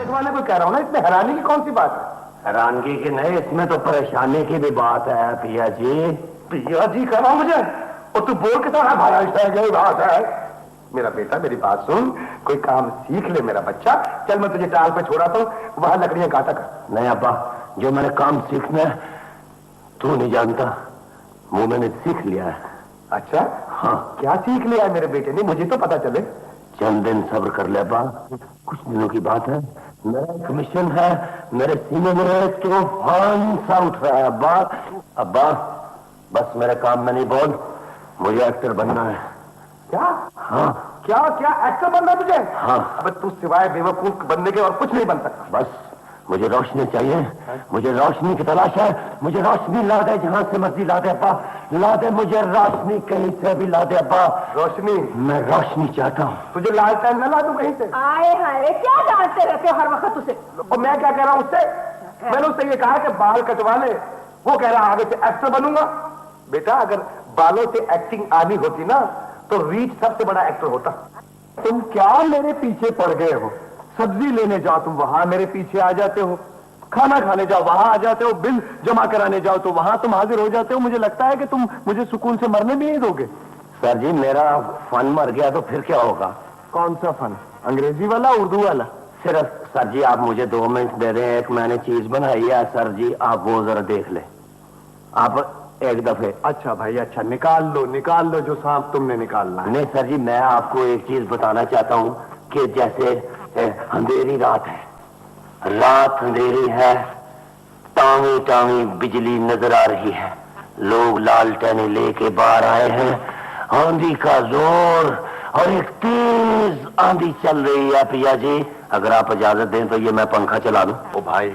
वाले को कह रहा हूँ ना, इसमें हैरानी की कौन सी बात है? हैरानगी की नहीं, इसमें तो परेशानी की भी बात है पिया जी। पिया जी कह रहा हूँ मुझे, और तू बोल के तो यही बात है। मेरा बेटा मेरी बात सुन, कोई काम सीख ले मेरा बच्चा। चल मैं तुझे टाल पे छोड़ा तो वहां लकड़ियां काटा कर। नहीं अब्बा, जो मैंने काम सीखना है तू नहीं जानता, वो मैंने सीख लिया है। अच्छा हाँ। क्या सीख लिया है मेरे बेटे ने, मुझे तो पता चले। चंद दिन सब्र कर ले अब्बा, कुछ दिनों की बात है। मेरा कमीशन है, मेरे सीने में तूफान सा उठ रहा है अब्बा। अब्बा बस मेरे काम में नहीं बोल, मुझे एक्टर बनना है। क्या? हाँ। क्या क्या एक्टर बनना है तुझे? हाँ। अब तू सिवाय बेवकूफ बनने के और कुछ नहीं बन सकता। बस मुझे रोशनी चाहिए, मुझे रोशनी की तलाश है। मुझे रोशनी ला दे, जहां से मर्जी ला दे अब्बा, ला दे मुझे रोशनी, कहीं से भी ला दे अब्बा। रोशनी? मैं रोशनी चाहता हूँ। तुझे लालटेन न ला दूं कहीं से? आए हाय, क्या डांटते रहते हो हर वक्त उसे? और मैं क्या कह रहा हूँ उससे? मैंने उससे ये कहा कि बाल कटवा ले, वो कह रहा आगे से एक्टर बनूंगा। बेटा अगर बालों से एक्टिंग आनी होती ना तो रीच सबसे बड़ा एक्टर होता। तुम क्या मेरे पीछे पड़ गए हो? सब्जी लेने जाओ तुम वहां मेरे पीछे आ जाते हो, खाना खाने जाओ वहां आ जाते हो, बिल जमा कराने जाओ तो वहां तुम हाजिर हो जाते हो। मुझे लगता है कि तुम मुझे सुकून से मरने भी नहीं दोगे। सर जी मेरा फन मर गया तो फिर क्या होगा? कौन सा फन? अंग्रेजी वाला, उर्दू वाला? सिर्फ सर जी आप मुझे 2 मिनट दे दें, एक मैंने चीज बनाई है सर जी, आप वो जरा देख ले आप एक दफे। अच्छा भाई अच्छा, निकाल लो जो सांप तुमने निकालना है। नहीं सर जी, मैं आपको एक चीज बताना चाहता हूँ कि जैसे अंधेरी रात है, रात अंधेरी है, टावी टावी बिजली नजर आ रही है, लोग लालटेने लेके बाहर आए हैं, आंधी का जोर और एक तेज आंधी चल रही है पिया जी। अगर आप इजाजत दें तो ये मैं पंखा चला दूं। ओ भाई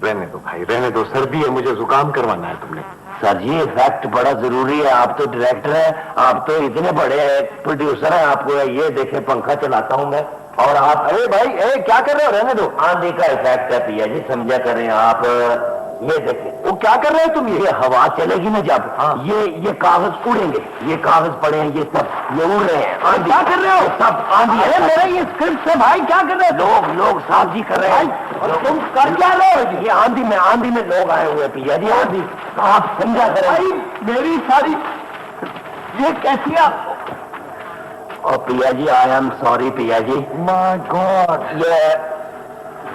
रहने दो भाई, रहने दो, सर्दी है, मुझे जुकाम करवाना है तुमने। सर जी इफेक्ट बड़ा जरूरी है, आप तो डायरेक्टर हैं, आप तो इतने बड़े प्रोड्यूसर हैं, आपको ये देखे पंखा चलाता हूं मैं और आप। अरे भाई क्या कर रहे हो? रहने दो। आंधी का इफेक्ट है पिया जी, समझा करें आप। ये देखें। वो क्या कर रहे हो तुम? ये हवा चलेगी ना जब, हाँ। ये कागज उड़ेंगे, ये कागज पड़े हैं, ये सब ये उड़ रहे हैं। आंधी क्या कर रहे हो? सब आंधी है। मेरा ये स्क्रिप्ट है भाई, क्या कर रहे हो? लोग साजी कर रहे हैं। और तुम कर क्या रहे हो? ये आंधी में लोग आए हुए पिया जी, आंधी आप समझा करें। भाई मेरी सारी ये कैसी आप? और पिया जी आई एम सॉरी पिया जी। माय गॉड, ये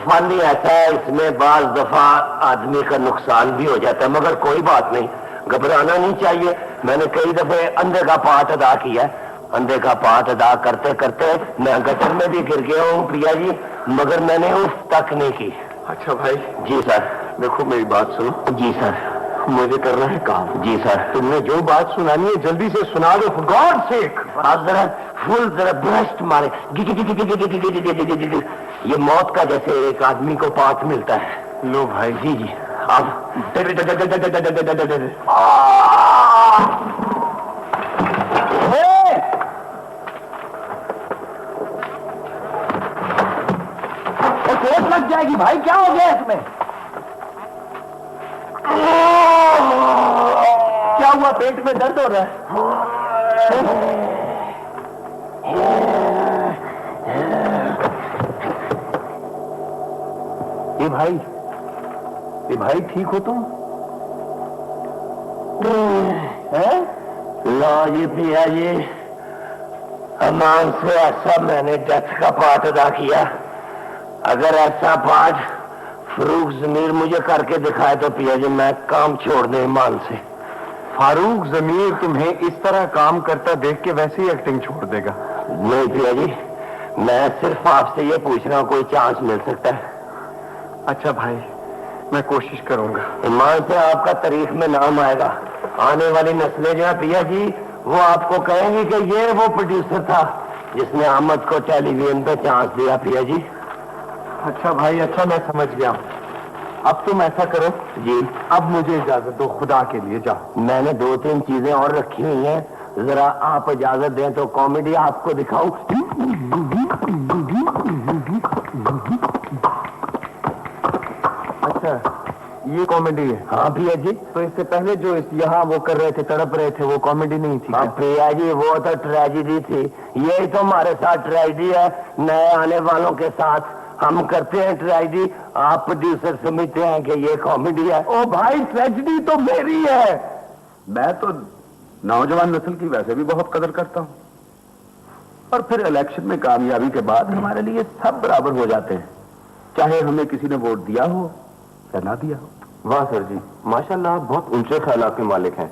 फन ही ऐसा है, इसमें बाज दफा आदमी का नुकसान भी हो जाता है, मगर कोई बात नहीं, घबराना नहीं चाहिए। मैंने कई दफे अंधे का पाठ अदा किया, अंधे का पाठ अदा करते करते मैं गटर में भी गिर गया हूँ पिया जी, मगर मैंने उफ तक नहीं की। अच्छा भाई। जी सर। देखो मेरी बात सुनो। जी सर। मुझे करना है काम। जी सर। तुमने जो बात सुनानी है जल्दी से सुना दो, फॉर गॉड सेक। आप जरा फुल जरा ब्रस्ट मारे, ये मौत का जैसे एक आदमी को पाठ मिलता है। लो भाई। जी जी आप। चोट लग जाएगी भाई, क्या हो गया इसमें? क्या हुआ? पेट में दर्द हो रहा है? ये भाई ठीक हो तुम? हैं? लो जी पिया जी, अमान से ऐसा मैंने डेथ का पाठ अदा किया, अगर ऐसा पाठ फरूक जमीर मुझे करके दिखाए तो पिया जी मैं काम छोड़ दे ईमान से। फारूक जमीर तुम्हें इस तरह काम करता देख के वैसे ही एक्टिंग छोड़ देगा। नहीं पिया जी, मैं सिर्फ आपसे ये पूछ रहा हूँ कोई चांस मिल सकता है? अच्छा भाई, मैं कोशिश करूंगा। ईमान से आपका तारीख में नाम आएगा, आने वाली नस्लें जो है पिया जी वो आपको कहेंगी कि ये वो प्रोड्यूसर था जिसने अहमद को टेलीविजन पे चांस दिया पिया जी। अच्छा भाई अच्छा, मैं समझ गया हूँ। अब तुम ऐसा करो जी, अब मुझे इजाजत दो, खुदा के लिए जाओ। मैंने 2-3 चीजें और रखी हुई हैं, जरा आप इजाजत दें तो कॉमेडी आपको दिखाऊं। ये कॉमेडी है? हाँ प्रिया जी। तो इससे पहले जो यहाँ वो कर रहे थे, तड़प रहे थे, वो कॉमेडी नहीं थी? हाँ प्रिया जी, वो तो ट्रेजेडी थी। यही तो हमारे साथ ट्रेजेडी है, नए आने वालों के साथ हम करते हैं ट्रेजेडी। आप प्रोड्यूसर समझते हैं कि ये कॉमेडी है। ओ भाई, ट्रेजेडी तो मेरी है। मैं तो नौजवान नस्ल की वैसे भी बहुत कदर करता हूँ, और फिर इलेक्शन में कामयाबी के बाद हमारे लिए सब बराबर हो जाते हैं, चाहे हमें किसी ने वोट दिया हो या ना दिया हो। वाह सर जी, माशाल्लाह, आप बहुत ऊंचे ख्यालात के मालिक हैं।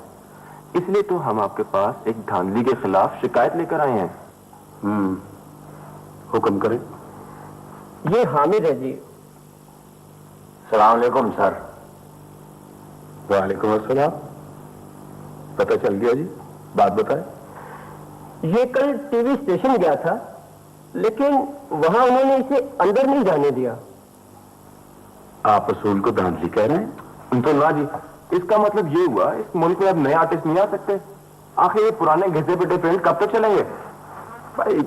इसलिए तो हम आपके पास एक धांधली के खिलाफ शिकायत लेकर आए हैं। हुक्म करें। ये हामिद है जी। सलाम अलैकुम सर। वालेकुम अस्सलाम। पता चल गया जी, बात बताए। ये कल टीवी स्टेशन गया था, लेकिन वहां उन्होंने इसे अंदर नहीं जाने दिया। आप असूल को धांधली कह रहे हैं? तो ना जी, इसका मतलब ये हुआ इस मुल्क में अब नए आर्टिस्ट नहीं आ सकते। आखिर ये पुराने घिसे पिटे पेंट कब तक चलेंगे? भाई,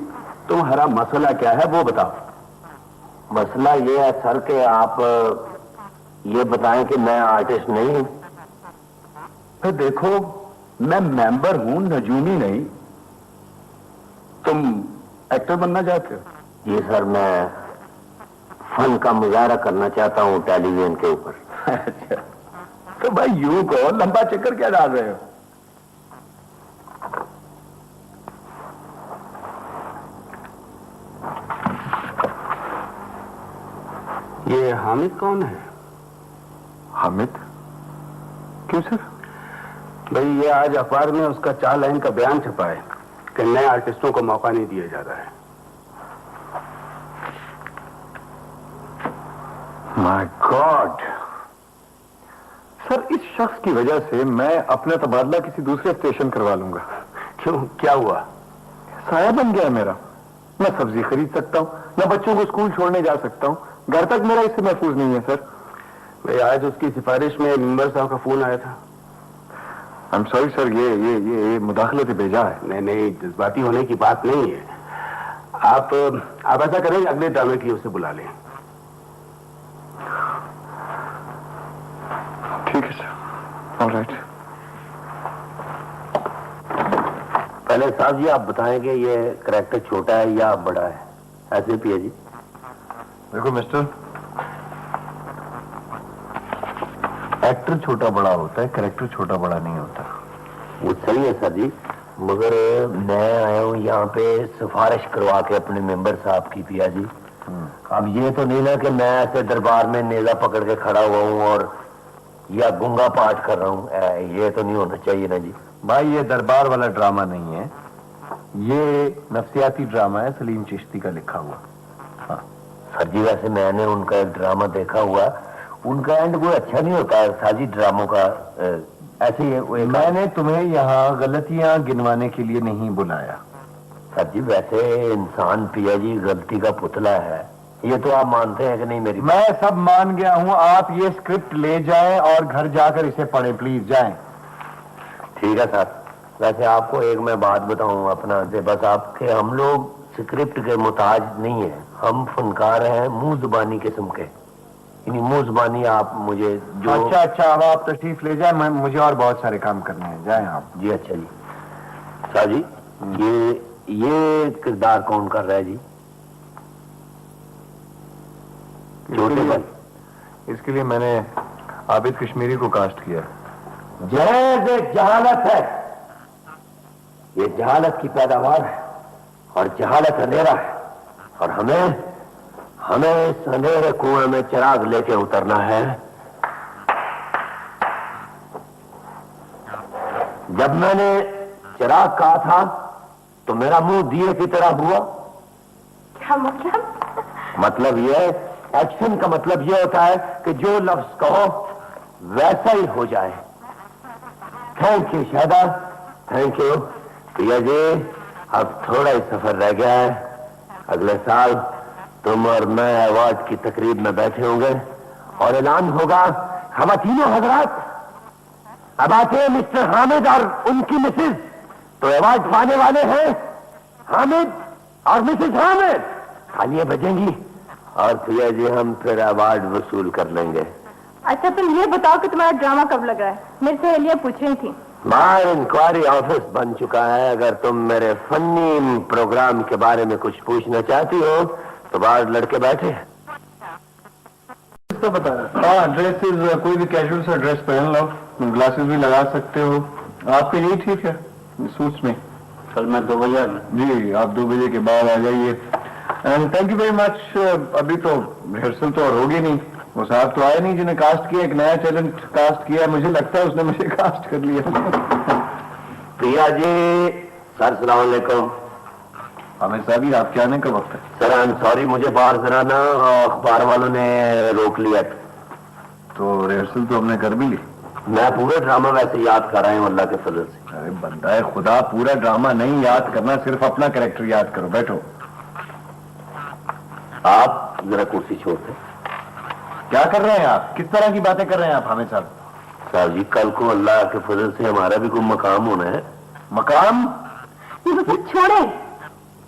तुम्हारा मसला क्या है वो बताओ। मसला ये है सर कि आप ये बताएं कि मैं आर्टिस्ट नहीं हूं। फिर देखो, मैं मेंबर हूं, नजूमी नहीं। तुम एक्टर बनना चाहते हो? जी सर, मैं फन का मुजाहरा करना चाहता हूं टेलीविजन के ऊपर। अच्छा, तो भाई यूं कहो, लंबा चक्कर क्या डाल रहे हो? ये हामिद कौन है? हामिद? क्यों सर? भाई, ये आज अखबार में उसका 4 लाइन का बयान छपा है कि नए आर्टिस्टों को मौका नहीं दिया जा रहा है। माय गॉड सर, इस शख्स की वजह से मैं अपना तबादला किसी दूसरे स्टेशन करवा लूंगा। क्यों, क्या हुआ? साया बन गया मेरा। मैं सब्जी खरीद सकता हूँ, मैं बच्चों को स्कूल छोड़ने जा सकता हूँ, घर तक मेरा इससे महफूज नहीं है सर। भाई, आज उसकी सिफारिश में मेंबर साहब का फोन आया था। आई एम सॉरी सर, ये मुदाखलत भेजा है। नहीं नहीं, जज्बाती होने की बात नहीं है। आप ऐसा करें, अगले ड्रामे के लिए उसे बुला लें। ठीक है सर, ऑलराइट। पहले साहब जी आप बताएंगे ये कैरेक्टर छोटा है या बड़ा है? ऐसे पिया जी। देखो मिस्टर, एक्टर छोटा बड़ा होता है, कैरेक्टर छोटा बड़ा नहीं होता। वो सही है सर जी, मगर मैं आया हूँ यहाँ पे सिफारिश करवा के अपने मेंबर साहब की पिया जी। अब ये तो नहीं ना कि मैं ऐसे दरबार में नेजा पकड़ के खड़ा हुआ हूँ और या गुंगा पाठ कर रहा हूँ। ये तो नहीं होना चाहिए ना जी। भाई, ये दरबार वाला ड्रामा नहीं है, ये नफ्सियाती ड्रामा है, सलीम चिश्ती का लिखा हुआ। हाँ सर जी, वैसे मैंने उनका एक ड्रामा देखा हुआ, उनका एंड कोई अच्छा नहीं होता है साजी ड्रामों का। ऐसे ही मैंने तुम्हें यहाँ गलतियां गिनवाने के लिए नहीं बुलाया। सर जी, वैसे इंसान पिया जी गलती का पुतला है, ये तो आप मानते हैं कि नहीं? मेरी मैं सब मान गया हूँ। आप ये स्क्रिप्ट ले जाएं और घर जाकर इसे पढ़ें, प्लीज जाएं। ठीक है सर। वैसे आपको एक मैं बात बताऊं अपना से, बस आपके हम लोग स्क्रिप्ट के मुताज नहीं है, हम फनकार हैं मुंह जुबानी किस्म के। यानी मुंह जुबानी आप मुझे जो। अच्छा, अब आप तशरीफ ले जाएं, मुझे और बहुत सारे काम करने हैं, जाएं आप। जी अच्छा जी। सर जी, ये किरदार कौन कर रहा है जी? छोटे भाई। इसके लिए मैंने आबिद कश्मीरी को कास्ट किया। जैसे जहालत है, ये जहालत की पैदावार है और जहालत अंधेरा है, और हमें इस अंधेरे कुएं में चिराग लेके उतरना है। जब मैंने चिराग कहा था तो मेरा मुंह दिए की तरह हुआ। क्या मतलब? मतलब ये, एक्शन का मतलब ये होता है कि जो लफ्ज कहो वैसा ही हो जाए। Thank you Shaida, thank you Priya ji. अब थोड़ा ही सफर रह गया है, अगले साल तुम और मैं अवार्ड की तकरीब में बैठे होंगे और ऐलान होगा। खवातीनों हजरात, अब आते हैं मिस्टर हामिद और उनकी मिसेज, तो अवार्ड पाने वाले हैं हामिद और मिसेज हामिद। तालियां बजेंगी और प्रिया जी हम फिर अवार्ड वसूल कर लेंगे। अच्छा तुम ये बताओ कि तुम्हारा ड्रामा कब लग रहा है? मेरी सहेलियां पूछ रही थी। मार इंक्वायरी ऑफिस बन चुका है। अगर तुम मेरे फनी प्रोग्राम के बारे में कुछ पूछना चाहती हो तो बाहर लड़के बैठे हैं। तो बताया। हाँ, ड्रेसेस कोई भी कैजुअल सा ड्रेस पहन लो, ग्लासेस भी लगा सकते हो। आपके लिए ठीक है सूट्स में? कल मैं 2 बजे जी, आप 2 बजे के बाद आ जाइए। And thank you very much. अभी तो रिहर्सल तो और होगी नहीं, वो साहब तो आए नहीं जिन्हें कास्ट किया, एक नया टैलेंट कास्ट किया। मुझे लगता है उसने मुझे कास्ट कर लिया। प्रिया जी, सर सलाम अलैकुम। हमें साहब आपके क्या आने का वक्त है? सर आई एम सॉरी, मुझे बाहर जरा ना अखबार वालों ने रोक लिया। तो रिहर्सल तो हमने कर भी ली। मैं पूरा ड्रामा वैसे याद कर रहा हूँ अल्लाह के फजल से। अरे बंदा है खुदा, पूरा ड्रामा नहीं याद करना, सिर्फ अपना कैरेक्टर याद करो। बैठो। आप जरा कुर्सी छोड़ दें। क्या कर रहे हैं आप? किस तरह की बातें कर रहे हैं आप हामिद साहब? साहब जी, कल को अल्लाह के फजल से हमारा भी कोई मकाम होना है। मकाम? ये तो छोड़े,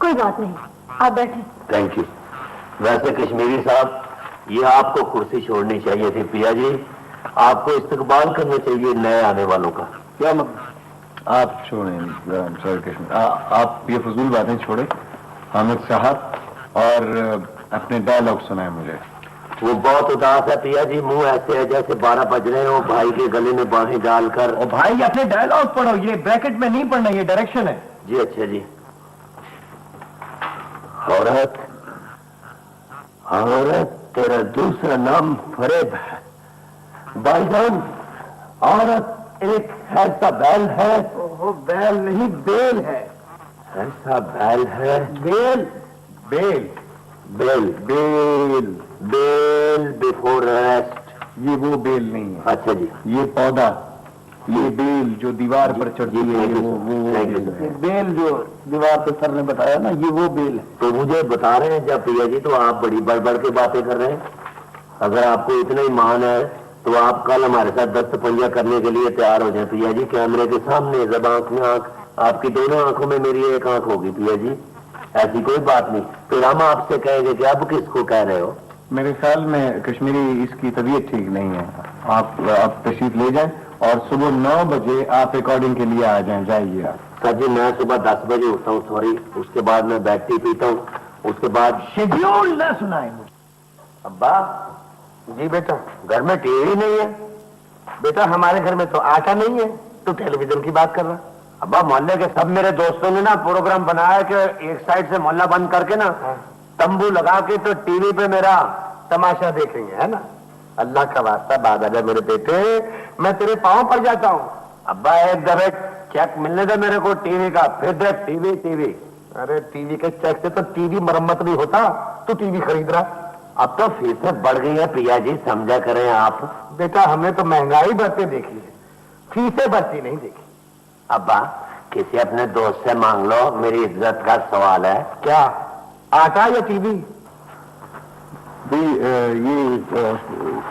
कोई बात नहीं, आप बैठे। Thank you. वैसे कश्मीरी साहब, ये आपको कुर्सी छोड़नी चाहिए थी। प्रिया जी, आपको इस्तकबाल करना चाहिए नए आने वालों का। क्या मतलब? आप छोड़ें सर कश्मीर, आप ये फजूल बातें छोड़े हामिद साहब और अपने डायलॉग सुनाए मुझे। वो बहुत उदास है प्रिया जी, मुंह ऐसे है जैसे 12 बज रहे हो, भाई के गले में बाहें डालकर। और भाई अपने डायलॉग पढ़ो, ये ब्रैकेट में नहीं पढ़ना, ये डायरेक्शन है। जी अच्छा जी। औरत, औरत तेरा दूसरा नाम फरेब है। भाईजान, औरत एक ऐसा बैल है। ओहो, बैल नहीं बेल है। ऐसा बैल है। Bell bell bell bell, bell before rest. ये वो बेल नहीं है। अच्छा जी। ये पौधा, ये बेल जो दीवार पर चढ़ती है, ये वो Thank you, बेल sir. है। बेल जो दीवार पर सर ने बताया ना, ये वो बेल है। तो मुझे बता रहे हैं जब प्रिया जी, तो आप बड़ी बढ़ बढ़ के बातें कर रहे हैं। अगर आपको इतना ही मान है तो आप कल हमारे साथ दस्तपंजा करने के लिए तैयार हो जाए प्रिया जी। कैमरे के सामने जब आंख में आंख, आपकी दोनों आंखों में मेरी एक आंख होगी प्रिया जी। ऐसी कोई बात नहीं। फिर हम आपसे कहेंगे कि अब किसको कह रहे हो। मेरे ख्याल में कश्मीरी इसकी तबीयत ठीक नहीं है। आप तशरीफ ले जाएं और सुबह 9 बजे आप रिकॉर्डिंग के लिए आ जाएं। जाइए आप। सर जी, मैं सुबह 10 बजे उठता हूँ, सॉरी। उसके बाद मैं बैठ टी पीता हूँ, उसके बाद शेड्यूल न सुनाए मुझे। अब्बा जी बेटा। घर में टीवी नहीं है। बेटा हमारे घर में तो आटा नहीं है, तो टेलीविजन की बात कर रहा। अब्बा, मोहल्ले के सब मेरे दोस्तों ने ना प्रोग्राम बनाया कि एक साइड से मोहल्ला बंद करके ना तंबू लगा के तो टीवी पे मेरा तमाशा देखेंगे, है ना? अल्लाह का वास्ता बाद आ जा मेरे बेटे, मैं तेरे पांव पर जाता हूँ। अब्बा एक दफे चेक मिलने दे मेरे को टीवी का, फिर देख टीवी टीवी। अरे टीवी के चेक से तो टीवी मरम्मत नहीं होता, तू टीवी खरीद रहा। अब तो फीसें बढ़ गई है प्रिया जी, समझा करें आप। बेटा हमने तो महंगाई बढ़ते देखी है, फीसें बढ़ती नहीं देखी। अब्बा, किसी अपने दोस्त से मांग लो, मेरी इज्जत का सवाल है। क्या आटा या टीवी? ये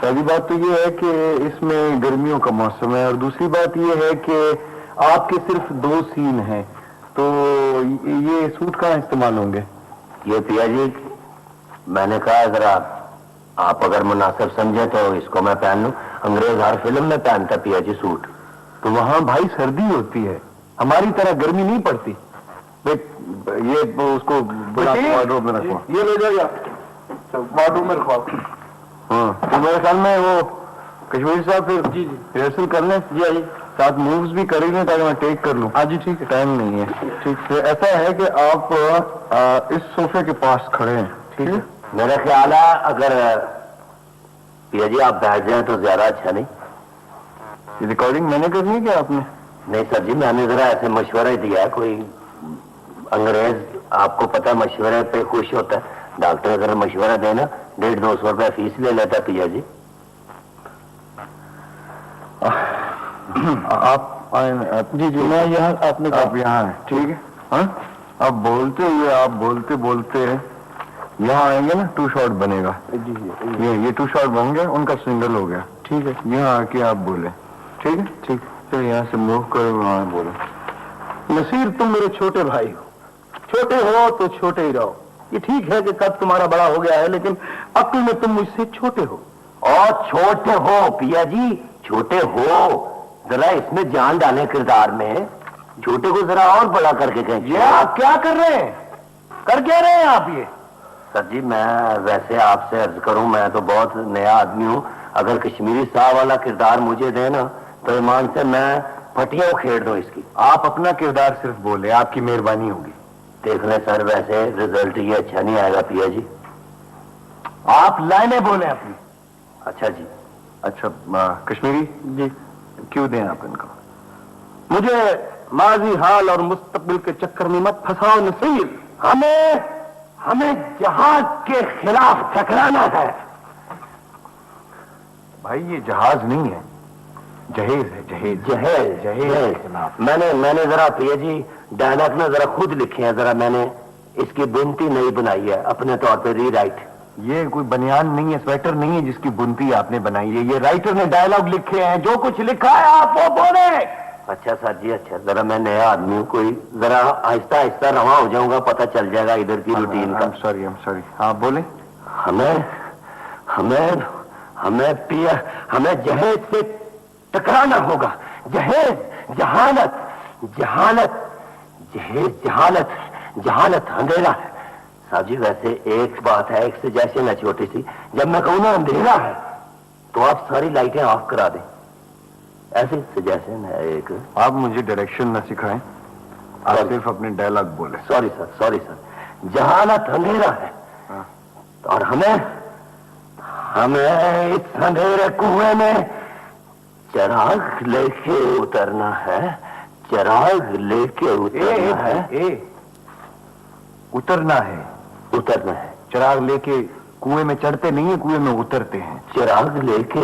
पहली बात तो ये है कि इसमें गर्मियों का मौसम है, और दूसरी बात ये है कि आपके सिर्फ 2 सीन हैं, तो ये सूट कहाँ इस्तेमाल होंगे? ये प्रिया जी, मैंने कहा जरा आप अगर मुनासिब समझे तो इसको मैं पहन लूं। अंग्रेज हर फिल्म में पहनता प्रिया जी सूट। तो वहां भाई सर्दी होती है, हमारी तरह गर्मी नहीं पड़ती। ये उसको वार्डरोब में रखो। ये ले जाइए, वार्डरोब में रखो। हाँ, तो मेरे ख्याल में वो कश्मीर साहब फिर जी रिहर्सल कर लें। जी जी, साथ मूव्स भी करेंगे ताकि मैं टेक कर लूं। हाँ जी ठीक है, टाइम नहीं है। ठीक है, ऐसा है कि आप इस सोफे के पास खड़े हैं, ठीक है? मेरा ख्याल है अगर प्रिया जी आप बैठ जाए तो ज्यादा अच्छा नहीं। ये रिकॉर्डिंग मैंने करनी है क्या आपने? नहीं सर जी, मैंने जरा ऐसे मशवरा ही दिया है। कोई अंग्रेज आपको पता है मशवरे पे खुश होता है। डॉक्टर अगर मशवरा देना 150-200 रुपया फीस ले लेता प्रिया जी। आप जी जी, मैं यहाँ आपने आप यहाँ हैं, ठीक है? हाँ, आप बोलते हुए आप बोलते बोलते यहाँ आएंगे ना, 2 शॉट बनेगा। जी ये 2 शॉट बन गए, उनका सिंगल हो गया, ठीक है? यहाँ आके आप बोले, ठीक है? ठीक, तो यहाँ से मूव करो, वहाँ बोलो। नसीर, तुम मेरे छोटे भाई हो, छोटे हो तो छोटे ही रहो। ये ठीक है कि कद तुम्हारा बड़ा हो गया है, लेकिन अक्ल में तुम मुझसे छोटे हो। और छोटे हो पिया जी, छोटे हो, जरा इसमें जान डालें किरदार में, छोटे को जरा और बड़ा करके कहें। ये आप क्या कर रहे हैं? कर क्या रहे हैं आप ये? सर जी मैं वैसे आपसे अर्ज करूं, मैं तो बहुत नया आदमी हूं, अगर कश्मीरी साहब वाला किरदार मुझे दे ना तो ईमान से मैं फटियां उखेड़ दूं इसकी। आप अपना किरदार सिर्फ बोले, आपकी मेहरबानी होगी। देख लें सर, वैसे रिजल्ट ये अच्छा नहीं आएगा पिया जी। आप लाइनें बोले अपनी। अच्छा जी। अच्छा कश्मीरी जी, क्यों दें आप इनको? मुझे माजी, हाल और मुस्तकबिल के चक्कर में मत फंसाओ नसीर। हमें जहाज के खिलाफ टकराना है। भाई ये जहाज नहीं है, जहेज है, जहेज। जहेज जहेज। मैंने जरा पिया जी डायलॉग ना जरा खुद लिखे हैं, जरा मैंने इसकी बुनती नहीं बनाई है, अपने तौर पे रीराइट। ये कोई बनियान नहीं है, स्वेटर नहीं है जिसकी बुनती आपने बनाई है, ये राइटर ने डायलॉग लिखे हैं, जो कुछ लिखा है आप वो बोले। अच्छा सर जी, अच्छा, जरा मैं नया आदमी हूँ, कोई जरा आहिस्ता आहिस्ता रवा हो जाऊंगा, पता चल जाएगा इधर की रूटीन का। I'm sorry, आप बोले। हमें पिया, हमें जहेज से टकराना होगा। जहेज जहालत, जहालत, जहेज जहालत, जहालत अंधेरा है। साहब जी वैसे एक बात है, एक सजेशन है छोटी सी, जब मैं कहूँ ना अंधेरा है तो आप सारी लाइटें ऑफ करा दें, ऐसी सजेशन है एक। आप मुझे डायरेक्शन ना सिखाएं, आप सिर्फ अपने डायलॉग बोले। सॉरी सर, जहालत अंधेरा है और हमें इस अंधेरे कुएं में चिराग लेके उतरना है, चिराग लेके उतरना है। उतरना है। चिराग लेके कुएं में चढ़ते नहीं है, कुएं में उतरते हैं। चिराग लेके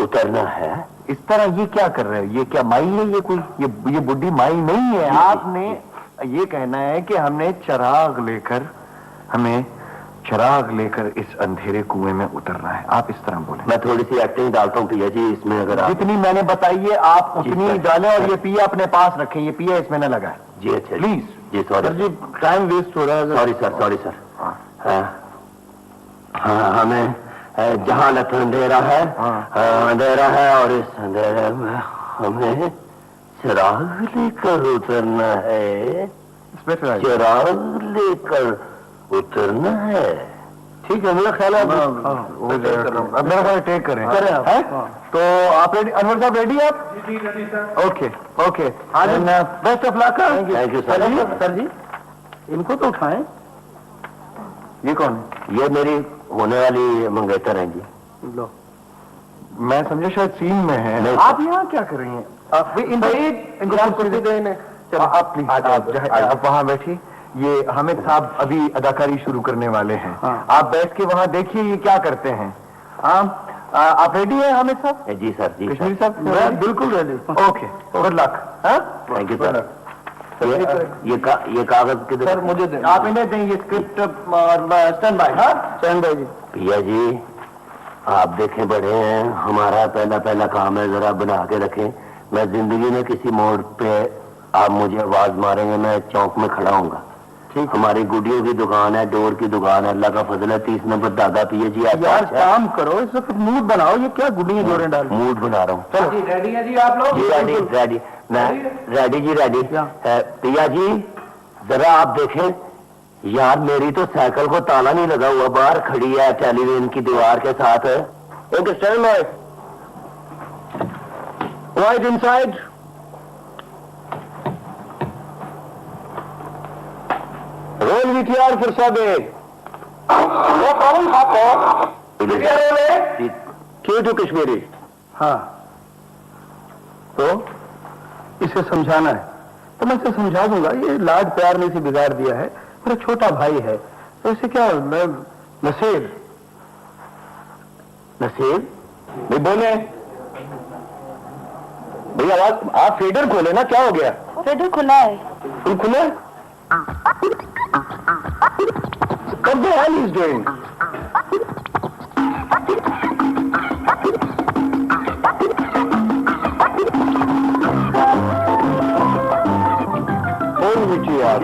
उतरना है। इस तरह ये क्या कर रहे हो? ये क्या माई है? ये कोई ये बुढ़ी माई नहीं है। आपने ये कहना है कि हमें चिराग लेकर इस अंधेरे कुएं में उतरना है, आप इस तरह बोले। मैं थोड़ी सी एक्टिंग डालता हूँ पिया जी इसमें, अगर आप जितनी मैंने बताई है आप उतनी डालें, और ये पिया अपने पास रखें, ये पिया इसमें न लगाए जी। अच्छा प्लीज जी, सॉरी जी, टाइम वेस्ट हो रहा है। Sorry sir. हाँ, हमें जहालत अंधेरा है, अंधेरा है, और इस अंधेरे में हमें चिराग लेकर उतरना है, चिराग लेकर उतरना है। ठीक है, मेरा ख्याल है अब मेरा ख्याल टेक करें हैं? तो आप रेडी? अनवर साहब रेडी आप? जी ready sir. Okay best of luck. Thank you sir. Sir जी इनको तो उठाएं। ये कौन है? ये मेरी होने वाली मंगेतर हैं जी। लो, मैं समझा शायद सीन में है। नहीं, आप यहाँ क्या कर रही हैं? आप प्लीज आप वहाँ बैठिए। ये हामिद साहब अभी अदाकारी शुरू करने वाले हैं। आप बैठ के वहाँ देखिए ये क्या करते हैं। आप रेडी हैं हामिद साहब? जी सर, जी कश्मीरी साहब मैं बिल्कुल ready. Okay, good luck. Thank you sir. ये कागज किधर? सर मुझे दें, आप इन्हें दें ये स्क्रिप्ट और स्टैंड बाय। स्टैंड बाय जी। भैया जी आप देखें बड़े हैं, हमारा पहला काम है, जरा बना के रखें। मैं जिंदगी में किसी मोड़ पे आप मुझे आवाज मारेंगे, मैं चौक में खड़ा हूँगा। ठीक, हमारी गुडियों की दुकान है, डोर की दुकान है, अल्लाह का फजल है, 30 नंबर दादा पिए जी। आप यार काम करो, इस वक्त मूड बनाओ, ये क्या गुडियां जोड़े डाल। मूड बना रहा हूँ। चलो रेडी है जी आप लोग? रेडी मैं रेडी जी, रेडी। पिया जी जरा आप देखें, यार मेरी तो साइकिल को ताला नहीं लगा हुआ, बाहर खड़ी है टेलीविजन की दीवार के साथ। एक stand by, right inside. Roll VTR फिर सब क्यों टू कश्मीरी। हाँ, तो इसे समझाना है तो मैं इसे समझा दूंगा। ये लाड प्यार ने इसे बिगाड़ दिया है, मेरा छोटा भाई है, तो इसे क्या मैं नसीब नहीं बोले भैया। आवाज आप फेडर खोले ना, क्या हो गया? फेडर खुला है। तुम खुले? What the hell he's doing? Hold it, yaar.